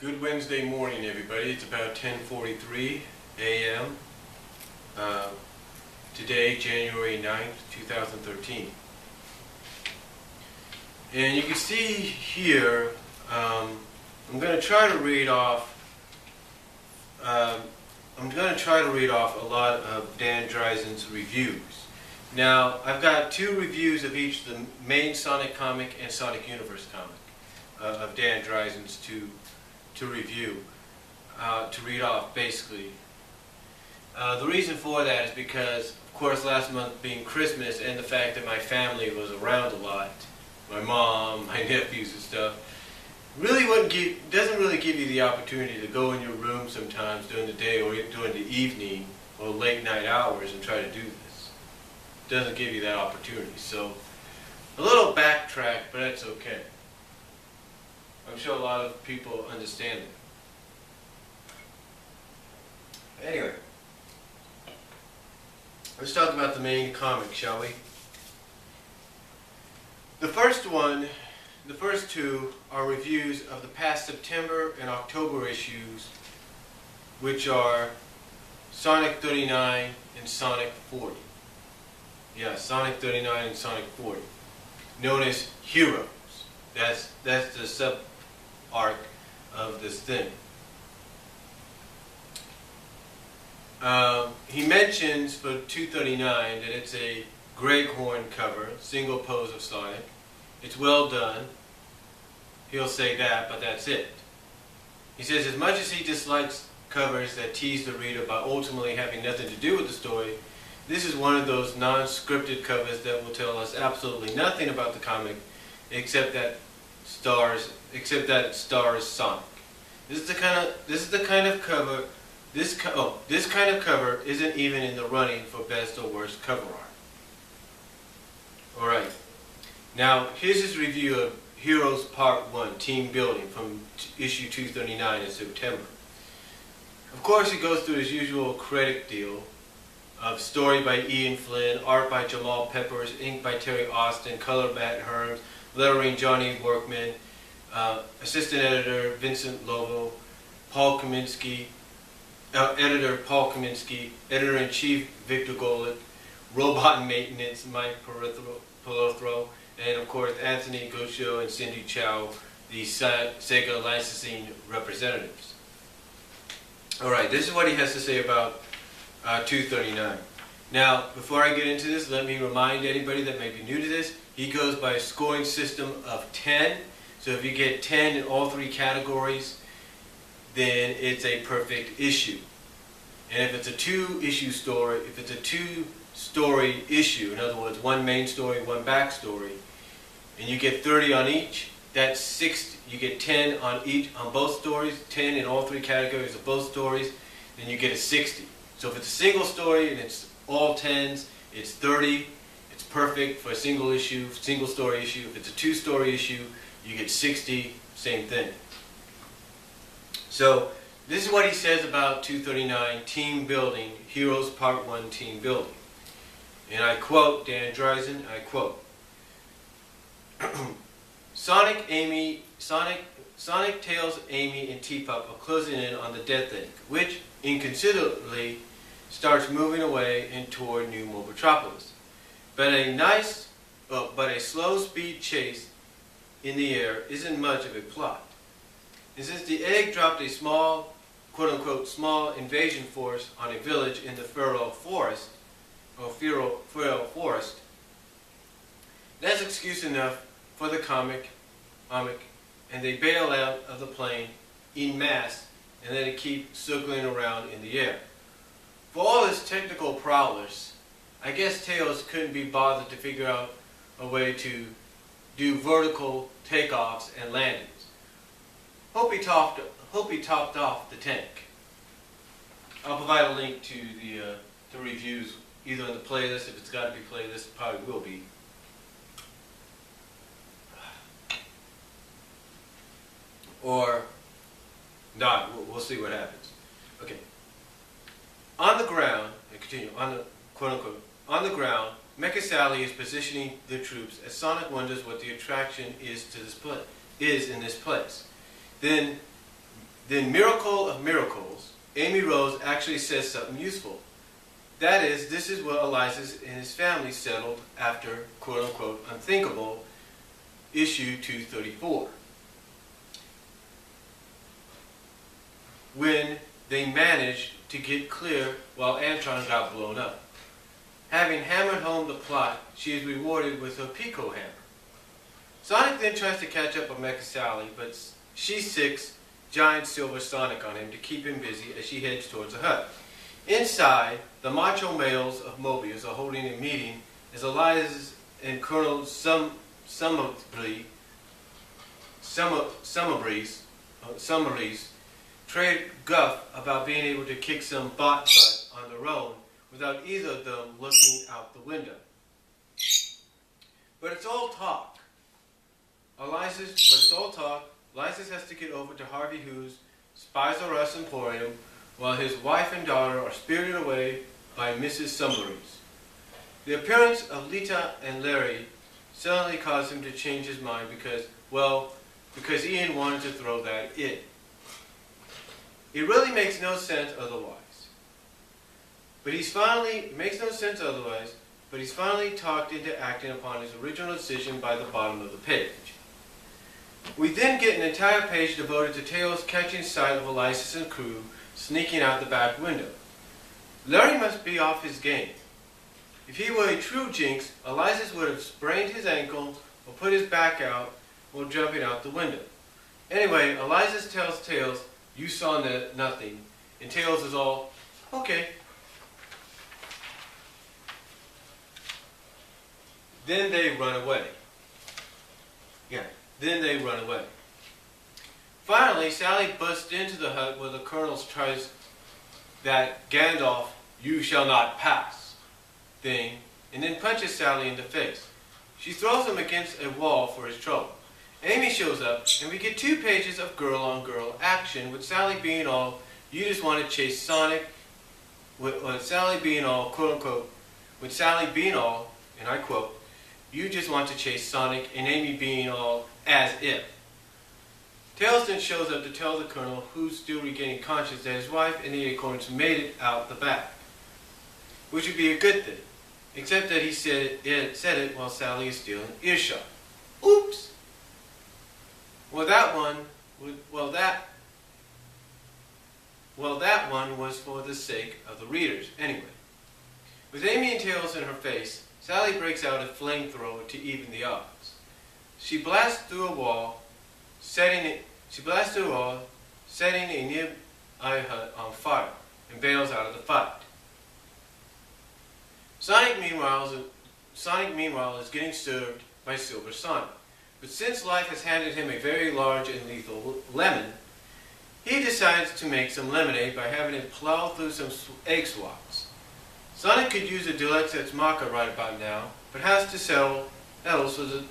Good Wednesday morning, everybody. It's about 10:43 a.m. Today, January 9th, 2013. And you can see here, I'm going to try to read off a lot of Dan Drazen's reviews. Now, I've got two reviews of each, the main Sonic comic and Sonic Universe comic of Dan Drazen's to review, to read off, basically. The reason for that is because, of course, last month being Christmas and the fact that my family was around a lot, my mom, my nephews and stuff, doesn't really give you the opportunity to go in your room sometimes during the day or during the evening or late night hours and try to do this. It doesn't give you that opportunity. So, a little backtrack, but that's okay. I'm sure a lot of people understand it. Anyway, let's talk about the main comic, shall we? The first two are reviews of the past September and October issues, which are Sonic 39 and Sonic 40. Yeah, Sonic 39 and Sonic 40, known as Heroes. That's the sub-arc of this thing. He mentions for 239 that it's a Greg Horn cover, single pose of Sonic. It's well done. He'll say that, but that's it. He says as much as he dislikes covers that tease the reader by ultimately having nothing to do with the story, this is one of those non-scripted covers that will tell us absolutely nothing about the comic except that it stars Sonic. This kind of cover isn't even in the running for best or worst cover art. Alright, now here's his review of Heroes Part 1, Team Building, from issue 239 in September. Of course, he goes through his usual credit deal of story by Ian Flynn, art by Jamal Peppers, ink by Terry Austin, color Matt Herms, lettering Johnny Workman, assistant editor Vincent Lovo, editor Paul Kaminsky, editor-in-chief Victor Golick, robot maintenance Mike Paltrow, and of course Anthony Gaucho and Cindy Chow, the Sega licensing representatives. Alright, this is what he has to say about 239. Now, before I get into this, let me remind anybody that may be new to this, he goes by a scoring system of 10. So if you get 10 in all three categories, then it's a perfect issue. And if it's a two-story issue, in other words, one main story, one backstory, and you get 30 on each, that's 60. You get 10 on both stories, 10 in all three categories of both stories, then you get a 60. So if it's a single story and it's all 10s, it's 30. It's perfect for a single story issue. If it's a two-story issue, you get 60, same thing. So, this is what he says about 239, Team Building, Heroes Part 1, Team Building. And I quote Dan Drazen, I quote, Sonic, Tails, Amy, and T-Pup are closing in on the Death Egg, which, inconsiderately, starts moving away and toward New Mobotropolis. But a slow speed chase in the air isn't much of a plot. And since the egg dropped a small, quote-unquote, small invasion force on a village in the Feral Forest, that's excuse enough for the comic, and they bail out of the plane en masse and let it keep circling around in the air. For all his technical prowess, I guess Tails couldn't be bothered to figure out a way to do vertical takeoffs and landings. Hope he topped off the tank. I'll provide a link to the reviews either in the playlist. If it's got to be playlist, it probably will be. Or not. We'll see what happens. Okay. On the ground, I continue, on the quote-unquote, on the ground, Mecha Sally is positioning the troops as Sonic wonders what the attraction is in this place. Then Then, miracle of miracles, Amy Rose actually says something useful. That is, this is what Elias and his family settled after, quote-unquote, unthinkable, issue 234. When they managed to get clear while Antron got blown up. Having hammered home the plot, she is rewarded with her Pico hammer. Sonic then tries to catch up with Mecha Sally, but she sicks giant silver Sonic on him to keep him busy as she heads towards the hut. Inside, the macho males of Mobius are holding a meeting as Elias and Colonel Summerbreeze trade guff about being able to kick some bot butt on their own without either of them looking out the window. But it's all talk. Elias has to get over to Harvey Who's Spies R Us Emporium while his wife and daughter are spirited away by Mrs. Summerbreeze. The appearance of Lita and Larry suddenly caused him to change his mind because Ian wanted to throw that in. It really makes no sense otherwise. But he's finally talked into acting upon his original decision by the bottom of the page. We then get an entire page devoted to Tails catching sight of Elias and crew sneaking out the back window. Larry must be off his game. If he were a true Jinx, Elias would have sprained his ankle or put his back out while jumping out the window. Anyway, Elias tells Tails, "You saw nothing," and Tails is all, "Okay." Then they run away. Finally, Sally busts into the hut where the Colonel tries that Gandalf, "You shall not pass" thing, and then punches Sally in the face. She throws him against a wall for his trouble. Amy shows up, and we get 2 pages of girl-on-girl action, with Sally being all, "You just want to chase Sonic," with Sally being all, quote-unquote, with Sally being all, and I quote, "You just want to chase Sonic," and Amy being all, "as if." Tails then shows up to tell the Colonel, who's still regaining conscience, that his wife and the Acorns made it out the back, which would be a good thing, except that he said it while Sally is still in earshot. Oops! That one was for the sake of the readers, anyway. With Amy and Tails in her face, Sally breaks out a flamethrower to even the odds. She blasts through a wall, setting a nearby hut on fire, and bails out of the fight. Sonic, meanwhile, is getting served by Silver Sonic. But since life has handed him a very large and lethal lemon, he decides to make some lemonade by having it plow through some egg swats. Sonic could use a Deluxe Ex Machina right about now, but has to settle for the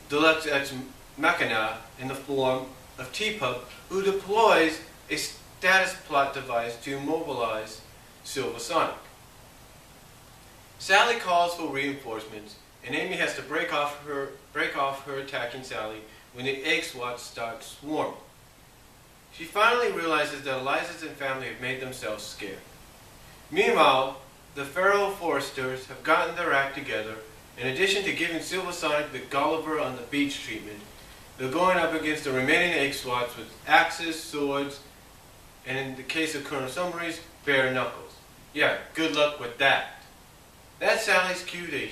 Deluxe Ex Machina in the form of T-Pup, who deploys a status plot device to immobilize Silver Sonic. Sally calls for reinforcements, and Amy has to break off her attacking Sally when the egg swats start swarming. She finally realizes that Elias and family have made themselves scared. Meanwhile, the Pharaoh Foresters have gotten their act together. In addition to giving Silver Sonic the Gulliver on the beach treatment, they're going up against the remaining egg swats with axes, swords, and in the case of Colonel Summerbreeze, bare knuckles. Yeah, good luck with that. That's Sally's cue to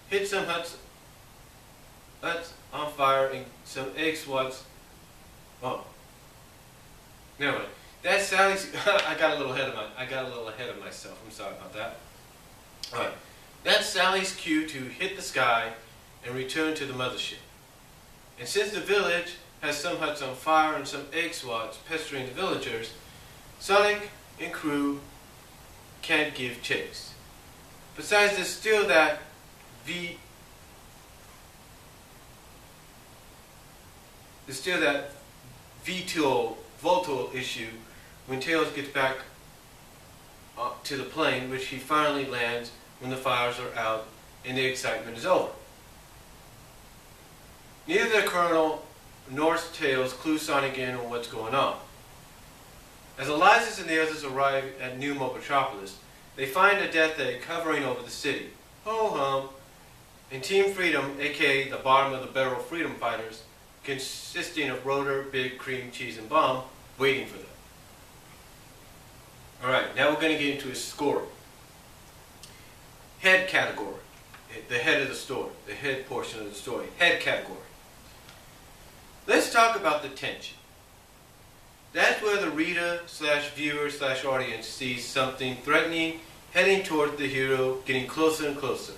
hit some huts on fire and some egg swats. Oh, never mind. That's Sally's. I got a little ahead of myself. I'm sorry about that. All right. That's Sally's cue to hit the sky and return to the mothership. And since the village has some huts on fire and some egg swats pestering the villagers, Sonic and crew can't give chase. Besides, there's still that volatile issue when Tails gets back to the plane, which he finally lands when the fires are out and the excitement is over. Neither the Colonel nor Tails clue Sonic in on what's going on. As Elias and the others arrive at New Metropolis, they find a death egg hovering over the city. Ho-hum! And Team Freedom, aka the bottom of the barrel freedom fighters, consisting of Rotor, Big, Cream, Cheese, and Bomb, waiting for them. Alright, now we're going to get into his scoring. Head category. The head of the story. The head portion of the story. Head category. Let's talk about the tension. That's where the reader slash viewer slash audience sees something threatening, heading toward the hero, getting closer and closer.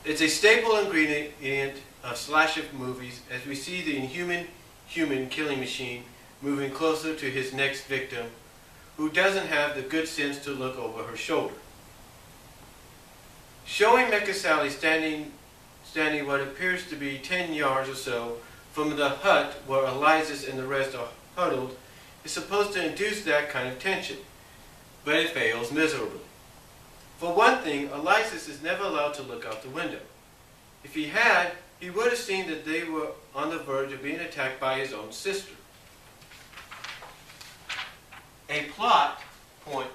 It's a staple ingredient of slasher movies as we see the inhuman human killing machine moving closer to his next victim, who doesn't have the good sense to look over her shoulder. Showing Mecha Sally standing what appears to be 10 yards or so from the hut where Elias and the rest are huddled is supposed to induce that kind of tension, but it fails miserably. For one thing, Elias is never allowed to look out the window. If he had, he would have seen that they were on the verge of being attacked by his own sister. A plot point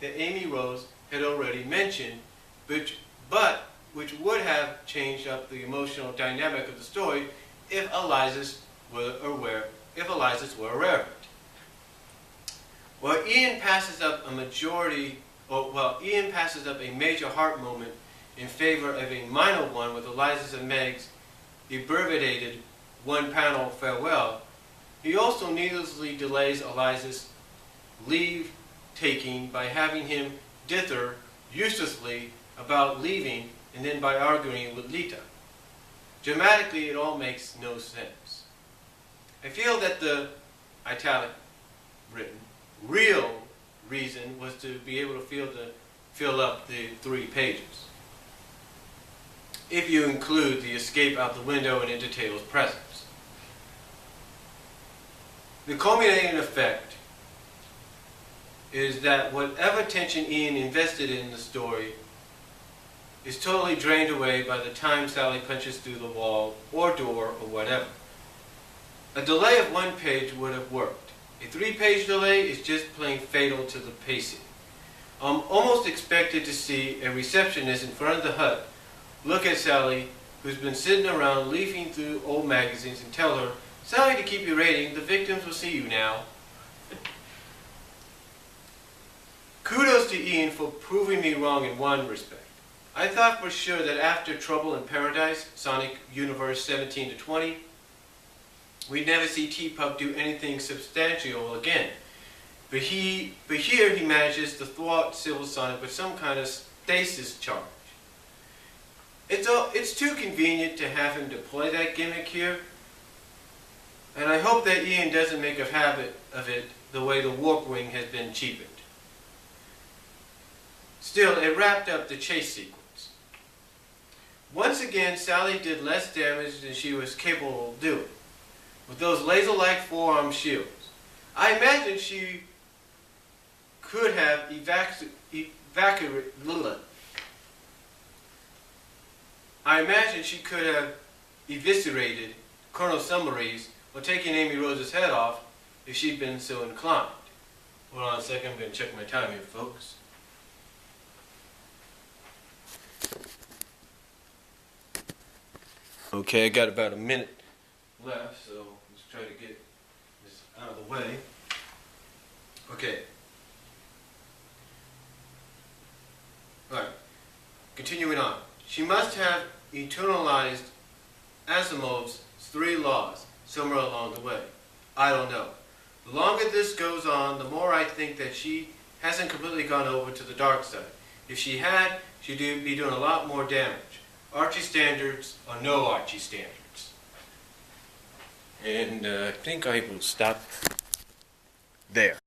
that Amy Rose had already mentioned, which would have changed up the emotional dynamic of the story if Elias were aware of it. Ian passes up a major heart moment in favor of a minor one with Elias and Meg's abbreviated one-panel farewell. He also needlessly delays Elias' leave-taking by having him dither uselessly about leaving and then by arguing with Lita. Dramatically, it all makes no sense. I feel that the italic written real reason was to be able to fill up the 3 pages, if you include the escape out the window and into Taylor's presence. The culminating effect is that whatever tension Ian invested in the story is totally drained away by the time Sally punches through the wall or door or whatever. A delay of 1 page would have worked. A 3-page delay is just plain fatal to the pacing. I'm almost expected to see a receptionist in front of the hut look at Sally, who's been sitting around leafing through old magazines, and tell her, "Sally, to keep you rating, the victims will see you now." Kudos to Ian for proving me wrong in one respect. I thought for sure that after Trouble in Paradise, Sonic Universe 17 to 20, we'd never see T-Pup do anything substantial again. But here he manages to thwart Silver Sonic with some kind of stasis charge. It's too convenient to have him deploy that gimmick here, and I hope that Ian doesn't make a habit of it the way the Warp Wing has been cheapened. Still, it wrapped up the chase sequence. Once again, Sally did less damage than she was capable of doing, with those laser-like forearm shields. I imagine she could have eviscerated Colonel Summaries or taken Amy Rose's head off if she'd been so inclined. Hold on a second, I'm going to check my time here, folks. Okay, I got about a minute left, so let's try to get this out of the way. Okay. Alright, continuing on. She must have internalized Asimov's 3 laws somewhere along the way. I don't know. The longer this goes on, the more I think that she hasn't completely gone over to the dark side. If she had, she'd be doing a lot more damage. Archie standards or no Archie standards. And I think I will stop there.